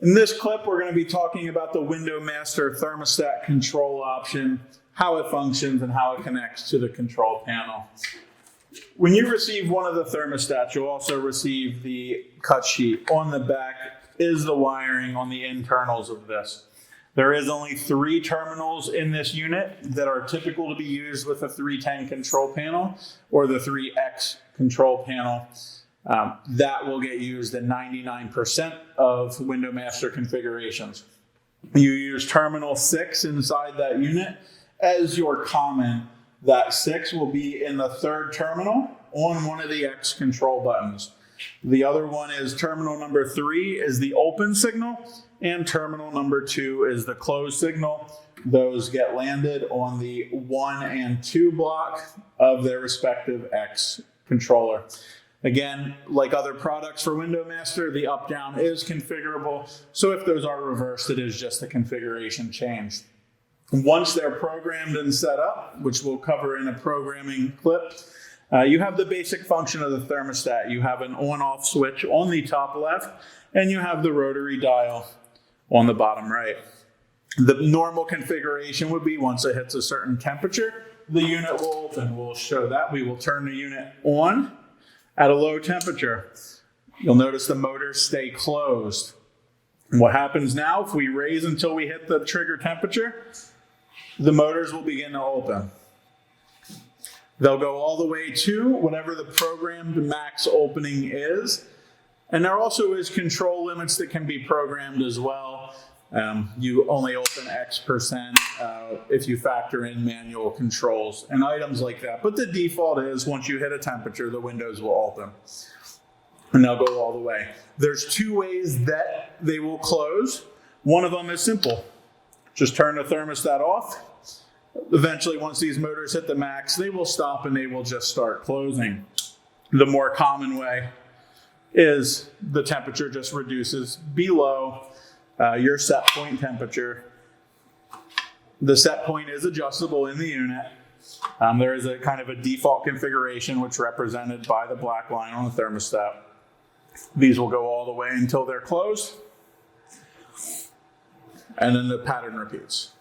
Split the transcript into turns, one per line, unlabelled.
In this clip, we're going to be talking about the WindowMaster thermostat control option, how it functions, and how it connects to the control panel. When you receive one of the thermostats, you'll also receive the cut sheet. On the back is the wiring on the internals of this. There is only 3 terminals in this unit that are typical to be used with a 310 control panel or the 3X control panel. That will get used in 99% of WindowMaster configurations. You use terminal 6 inside that unit as your common. That 6 will be in the 3rd terminal on one of the X control buttons. The other one is terminal number 3 is the open signal, and terminal number 2 is the close signal. Those get landed on the 1 and 2 block of their respective X controller. Again, like other products for WindowMaster, the up-down is configurable. So if those are reversed, it is just a configuration change. Once they're programmed and set up, which we'll cover in a programming clip, you have the basic function of the thermostat. You have an on-off switch on the top left, and you have the rotary dial on the bottom right. The normal configuration would be once it hits a certain temperature, the unit will open. We'll show that. We will turn the unit on at a low temperature. You'll notice the motors stay closed. What happens now, if we raise until we hit the trigger temperature, the motors will begin to open. They'll go all the way to whatever the programmed max opening is. And there also is control limits that can be programmed as well. You only open X% if you factor in manual controls and items like that. But the default is once you hit a temperature, the windows will open. And they'll go all the way. There's 2 ways that they will close. One of them is simple. Just turn the thermostat off. Eventually, once these motors hit the max, they will stop and they will just start closing. The more common way is the temperature just reduces below your set point temperature. The set point is adjustable in the unit. There is a kind of a default configuration which represented by the black line on the thermostat. These will go all the way until they're closed, and then the pattern repeats.